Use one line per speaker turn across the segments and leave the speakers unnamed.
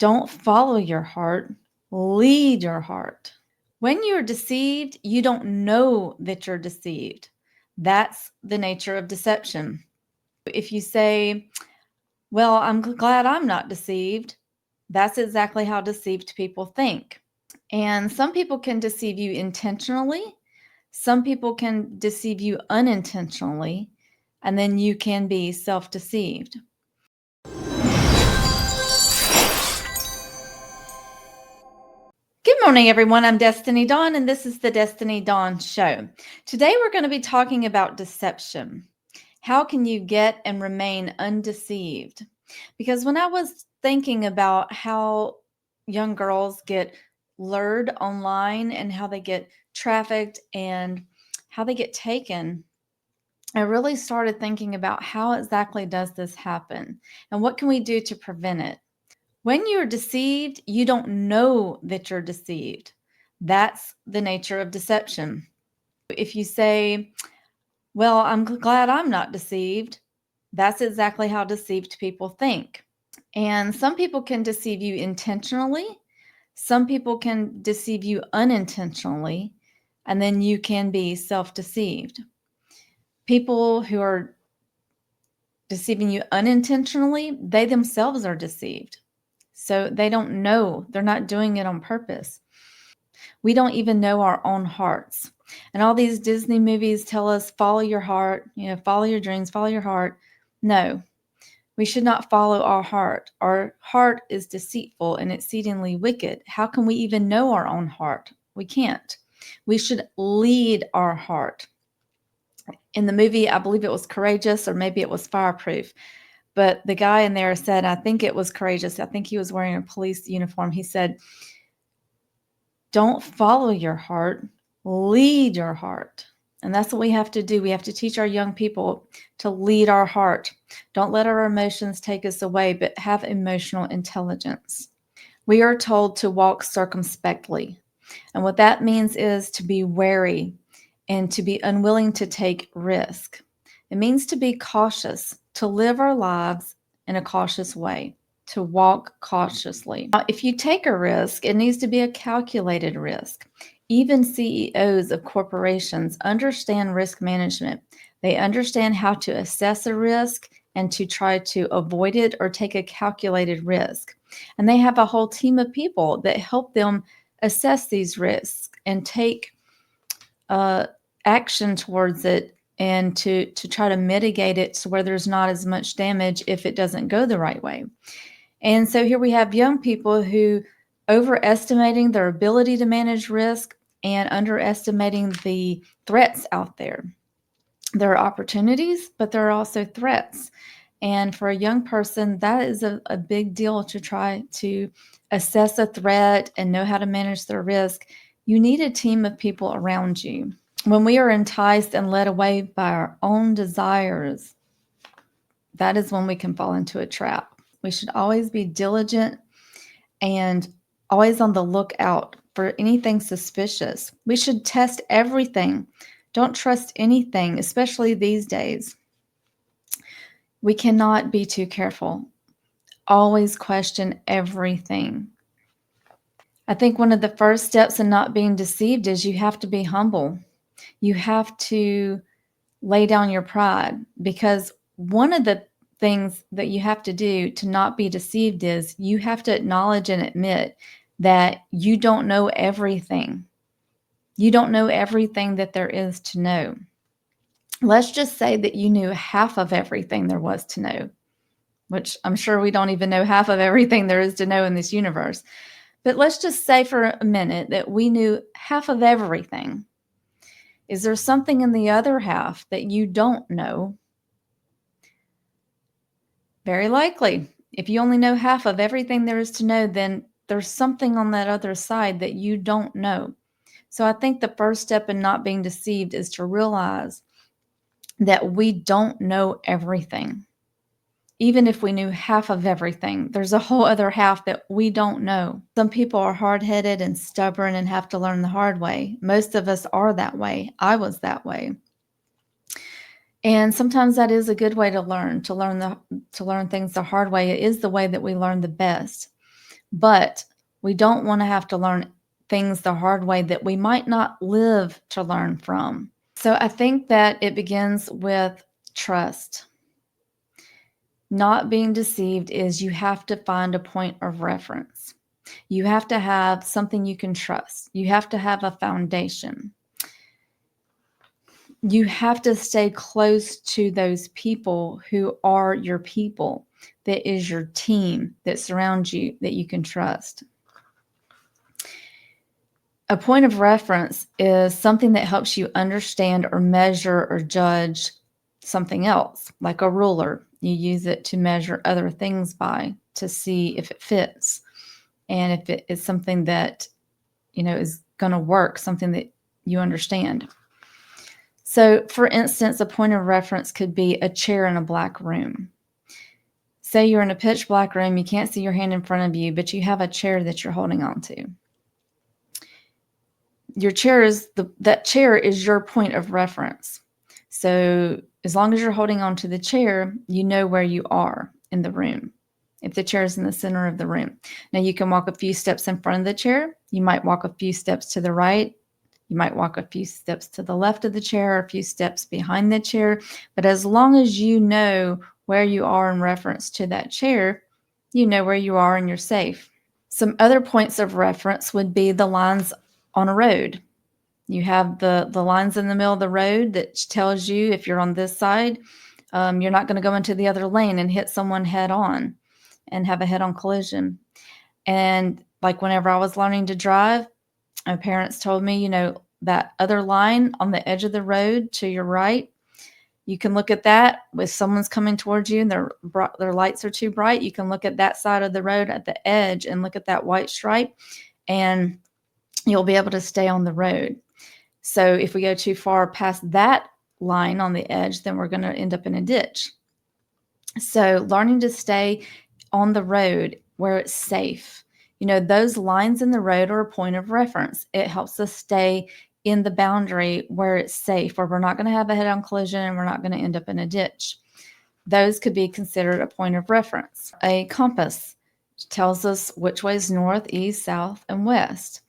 Don't follow your heart, lead your heart. When you're deceived, you don't know that you're deceived. That's the nature of deception. If you say, well, I'm glad I'm not deceived, that's exactly how deceived people think. And some people can deceive you intentionally. Some people can deceive you unintentionally, and then you can be self-deceived. Good morning, everyone. I'm Destiny Dawn, and this is the Destiny Dawn Show. Today, we're going to be talking about deception. How can you get and remain undeceived? Because when I was thinking about how young girls get lured online and how they get trafficked and how they get taken, I really started thinking about how exactly does this happen and what can we do to prevent it? When you're deceived, you don't know that you're deceived. That's the nature of deception. If you say, well, I'm glad I'm not deceived, that's exactly how deceived people think. And some people can deceive you intentionally. Some people can deceive you unintentionally, and then you can be self-deceived. People who are deceiving you unintentionally, they themselves are deceived. So they don't know, they're not doing it on purpose. We don't even know our own hearts. And all these Disney movies tell us, follow your heart, follow your dreams, follow your heart. No, we should not follow our heart. Our heart is deceitful and exceedingly wicked. How can we even know our own heart? We can't. We should lead our heart. In the movie, I believe it was Courageous, or maybe it was Fireproof. But the guy in there said, I think it was Courageous. I think he was wearing a police uniform. He said, don't follow your heart, lead your heart. And that's what we have to do. We have to teach our young people to lead our heart. Don't let our emotions take us away, but have emotional intelligence. We are told to walk circumspectly. And what that means is to be wary and to be unwilling to take risk. It means to be cautious, to live our lives in a cautious way, to walk cautiously. Now, if you take a risk, it needs to be a calculated risk. Even CEOs of corporations understand risk management. They understand how to assess a risk and to try to avoid it or take a calculated risk. And they have a whole team of people that help them assess these risks and take action towards it and to try to mitigate it to where there's not as much damage if it doesn't go the right way. And so here we have young people who overestimating their ability to manage risk and underestimating the threats out there. There are opportunities, but there are also threats. And for a young person, that is a big deal to try to assess a threat and know how to manage their risk. You need a team of people around you. When we are enticed and led away by our own desires, that is when we can fall into a trap. We should always be diligent and always on the lookout for anything suspicious. We should test everything. Don't trust anything, especially these days. We cannot be too careful. Always question everything. I think one of the first steps in not being deceived is you have to be humble. You have to lay down your pride, because one of the things that you have to do to not be deceived is you have to acknowledge and admit that you don't know everything. You don't know everything that there is to know. Let's just say that you knew half of everything there was to know, which I'm sure we don't even know half of everything there is to know in this universe. But let's just say for a minute that we knew half of everything. Is there something in the other half that you don't know? Very likely. If you only know half of everything there is to know, then there's something on that other side that you don't know. So I think the first step in not being deceived is to realize that we don't know everything. Even if we knew half of everything, there's a whole other half that we don't know. Some people are hard-headed and stubborn and have to learn the hard way. Most of us are that way. I was that way. And sometimes that is a good way to learn things the hard way. It is the way that we learn the best. But we don't want to have to learn things the hard way that we might not live to learn from. So I think that it begins with trust. Not being deceived is you have to find a point of reference. You have to have something you can trust. You have to have a foundation. You have to stay close to those people who are your people, that is your team that surrounds you, that you can trust. A point of reference is something that helps you understand or measure or judge something else, like a ruler. You use it to measure other things by, to see if it fits and if it is something that, is going to work, something that you understand. So, for instance, a point of reference could be a chair in a black room. Say you're in a pitch black room, you can't see your hand in front of you, but you have a chair that you're holding on to. That chair is your point of reference. So as long as you're holding on to the chair, you know where you are in the room. If the chair is in the center of the room. Now you can walk a few steps in front of the chair. You might walk a few steps to the right. You might walk a few steps to the left of the chair, or a few steps behind the chair. But as long as you know where you are in reference to that chair, you know where you are and you're safe. Some other points of reference would be the lines on a road. You have the lines in the middle of the road that tells you if you're on this side, you're not going to go into the other lane and hit someone head on and have a head-on collision. And like whenever I was learning to drive, my parents told me, that other line on the edge of the road to your right, you can look at that. If someone's coming towards you and their lights are too bright, you can look at that side of the road at the edge and look at that white stripe, and you'll be able to stay on the road. So if we go too far past that line on the edge, then we're going to end up in a ditch. So learning to stay on the road where it's safe. Those lines in the road are a point of reference. It helps us stay in the boundary where it's safe, where we're not going to have a head-on collision and we're not going to end up in a ditch. Those could be considered a point of reference. A compass tells us which way is north, east, south, and west.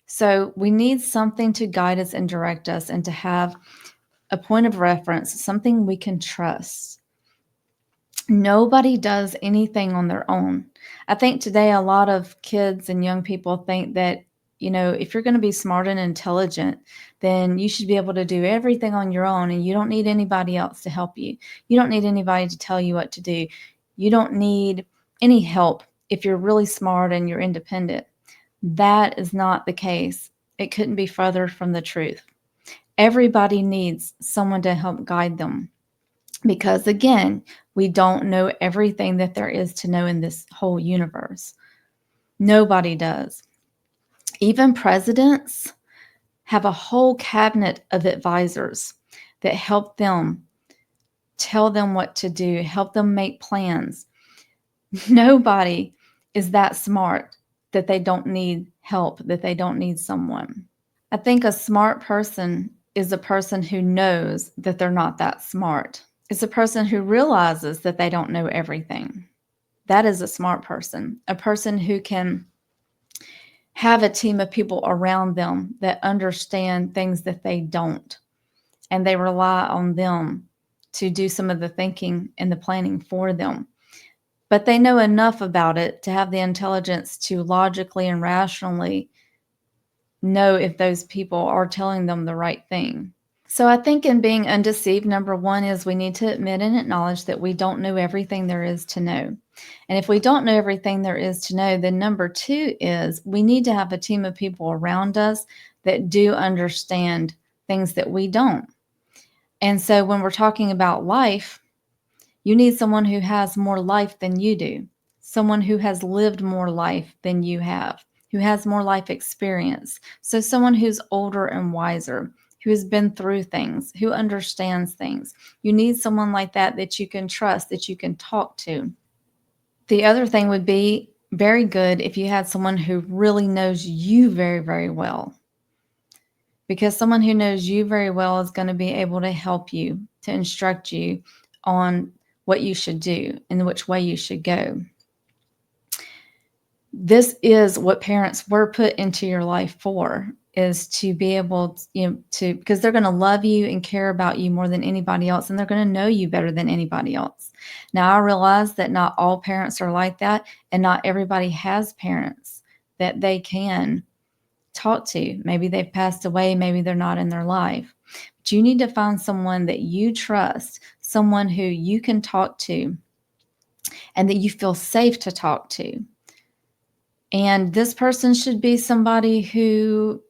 So we need something to guide us and direct us, and to have a point of reference, something we can trust. Nobody does anything on their own. I think today a lot of kids and young people think that, if you're going to be smart and intelligent, then you should be able to do everything on your own, and you don't need anybody else to help you. You don't need anybody to tell you what to do. You don't need any help if you're really smart and you're independent. That is not the case. It couldn't be further from the truth. Everybody needs someone to help guide them, because again, we don't know everything that there is to know in this whole universe. Nobody does. Even presidents have a whole cabinet of advisors that help them, tell them what to do, help them make plans. Nobody is that smart that they don't need help, that they don't need someone. I think a smart person is a person who knows that they're not that smart. It's a person who realizes that they don't know everything. That is a smart person, a person who can have a team of people around them that understand things that they don't, and they rely on them to do some of the thinking and the planning for them. But they know enough about it to have the intelligence to logically and rationally know if those people are telling them the right thing. So I think in being undeceived, number one is we need to admit and acknowledge that we don't know everything there is to know. And if we don't know everything there is to know, then number two is we need to have a team of people around us that do understand things that we don't. And so when we're talking about life, you need someone who has more life than you do, someone who has lived more life than you have, who has more life experience. So someone who's older and wiser, who has been through things, who understands things. You need someone like that that you can trust, that you can talk to. The other thing would be very good if you had someone who really knows you very, very well. Because someone who knows you very well is going to be able to help you, to instruct you on what you should do and which way you should go. This is what parents were put into your life for, is to be able to, because they're going to love you and care about you more than anybody else, and they're going to know you better than anybody else. Now, I realize that not all parents are like that, and not everybody has parents that they can talk to. Maybe they've passed away, maybe they're not in their life. But you need to find someone that you trust, someone who you can talk to and that you feel safe to talk to. And this person should be somebody who,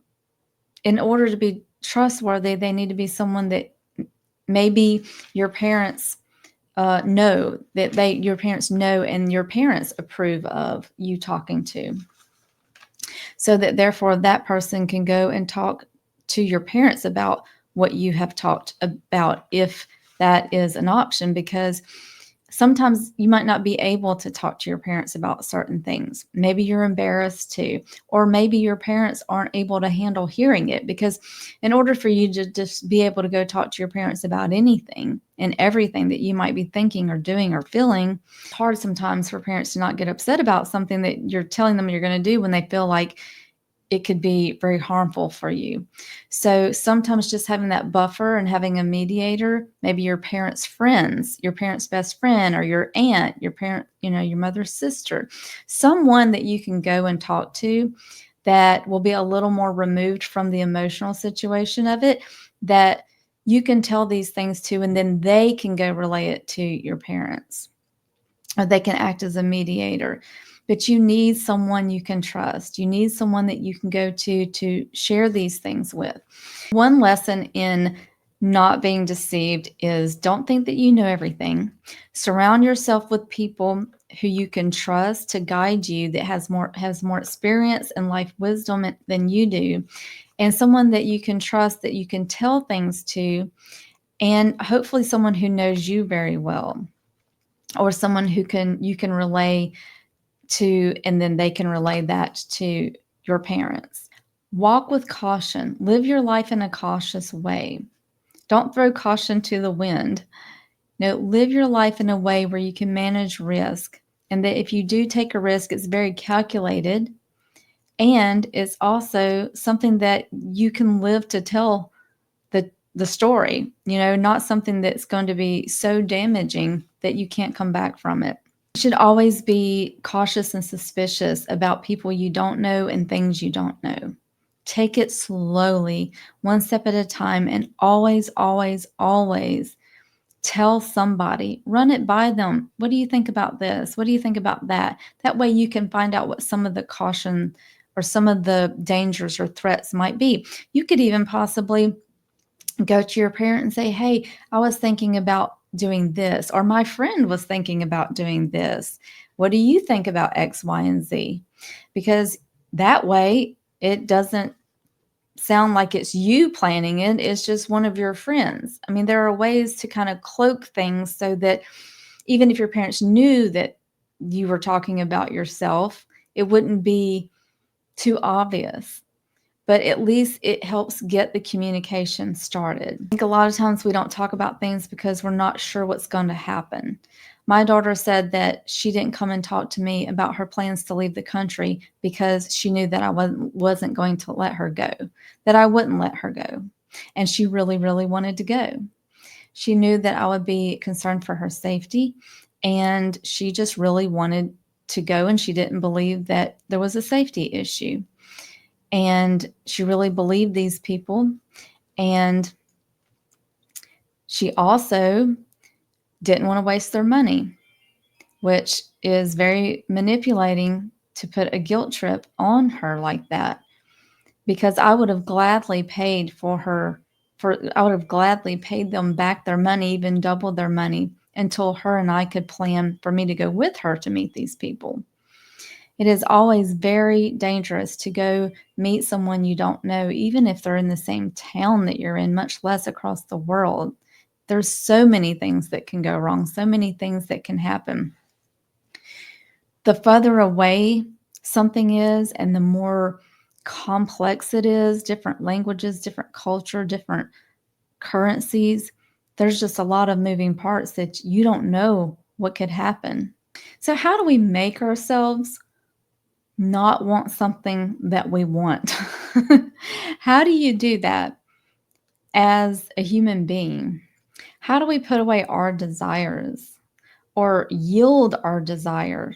in order to be trustworthy, they need to be someone that maybe your parents know, that your parents know and your parents approve of you talking to. So that therefore that person can go and talk to your parents about what you have talked about, if that is an option, because sometimes you might not be able to talk to your parents about certain things. Maybe you're embarrassed to, or maybe your parents aren't able to handle hearing it, because in order for you to just be able to go talk to your parents about anything and everything that you might be thinking or doing or feeling, it's hard sometimes for parents to not get upset about something that you're telling them you're going to do when they feel like it could be very harmful for you. So sometimes just having that buffer and having a mediator, maybe your parents' friends, your parents' best friend, or your aunt, your parent, your mother's sister, someone that you can go and talk to that will be a little more removed from the emotional situation of it, that you can tell these things to, and then they can go relay it to your parents, or they can act as a mediator. But you need someone you can trust. You need someone that you can go to share these things with. One lesson in not being deceived is, don't think that you know everything. Surround yourself with people who you can trust to guide you, that has more experience and life wisdom than you do, and someone that you can trust, that you can tell things to, and hopefully someone who knows you very well, or someone who you can relay to, and then they can relay that to your parents. Walk with caution. Live your life in a cautious way. Don't throw caution to the wind. No, live your life in a way where you can manage risk, and that if you do take a risk, it's very calculated, and it's also something that you can live to tell the story, not something that's going to be so damaging that you can't come back from it. You should always be cautious and suspicious about people you don't know and things you don't know. Take it slowly, one step at a time, and always, always, always tell somebody, run it by them. What do you think about this? What do you think about that? That way you can find out what some of the caution or some of the dangers or threats might be. You could even possibly go to your parent and say, hey, I was thinking about doing this, or my friend was thinking about doing this. What do you think about X, Y, and Z? Because that way it doesn't sound like it's you planning it. It's just one of your friends. I mean, there are ways to kind of cloak things so that even if your parents knew that you were talking about yourself, it wouldn't be too obvious. But at least it helps get the communication started. I think a lot of times we don't talk about things because we're not sure what's going to happen. My daughter said that she didn't come and talk to me about her plans to leave the country because she knew that I wasn't going to let her go, that I wouldn't let her go. And she really, really wanted to go. She knew that I would be concerned for her safety, and she just really wanted to go, and she didn't believe that there was a safety issue. And she really believed these people. And she also didn't want to waste their money, which is very manipulating to put a guilt trip on her like that. Because I would have gladly paid I would have gladly paid them back their money, even doubled their money, until her and I could plan for me to go with her to meet these people. It is always very dangerous to go meet someone you don't know, even if they're in the same town that you're in, much less across the world. There's so many things that can go wrong, so many things that can happen. The further away something is, and the more complex it is, different languages, different culture, different currencies, there's just a lot of moving parts that you don't know what could happen. So how do we make ourselves not want something that we want. How do you do that as a human being? How do we put away our desires or yield our desire?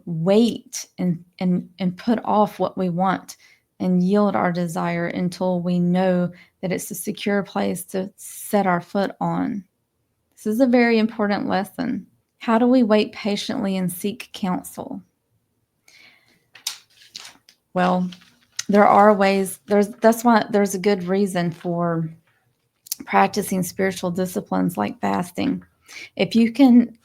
Wait and put off what we want and yield our desire until we know that it's a secure place to set our foot on. This is a very important lesson. How do we wait patiently and seek counsel? Well, there are ways. That's why there's a good reason for practicing spiritual disciplines like fasting. If you can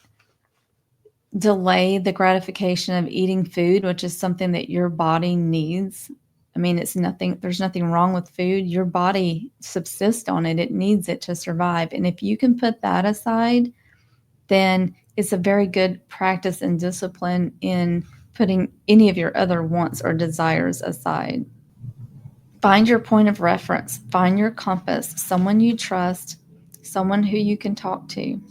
delay the gratification of eating food, which is something that your body needs. I mean, there's nothing wrong with food. Your body subsists on it. It needs it to survive. And if you can put that aside, then it's a very good practice and discipline in putting any of your other wants or desires aside. Find your point of reference, find your compass, someone you trust, someone who you can talk to.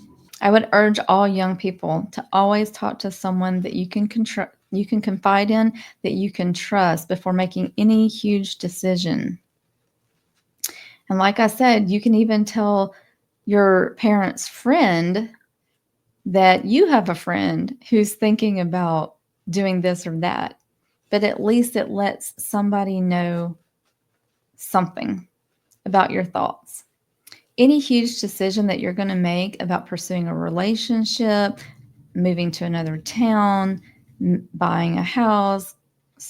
I would urge all young people to always talk to someone that you can confide in, that you can trust before making any huge decision. And like I said, you can even tell your parent's friend that you have a friend who's thinking about doing this or that. But at least it lets somebody know something about your thoughts. Any huge decision that you're going to make about pursuing a relationship, moving to another town, buying a house,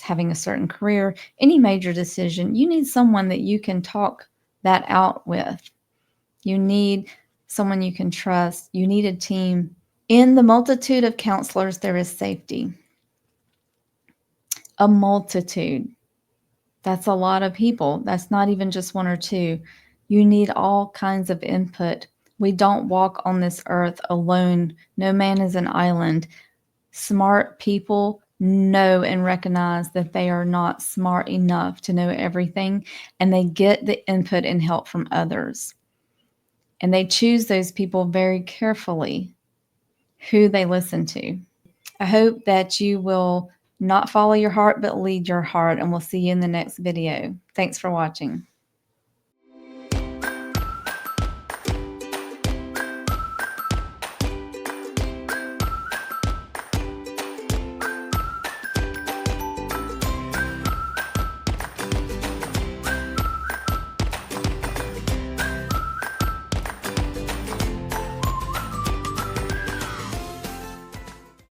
having a certain career, any major decision, you need someone that you can talk that out with. You need someone you can trust. You need a team. In the multitude of counselors, there is safety. A multitude. That's a lot of people. That's not even just one or two. You need all kinds of input. We don't walk on this earth alone. No man is an island. Smart people know and recognize that they are not smart enough to know everything, and they get the input and help from others. And they choose those people very carefully, who they listen to. I hope that you will not follow your heart, but lead your heart, and we'll see you in the next video. Thanks for watching.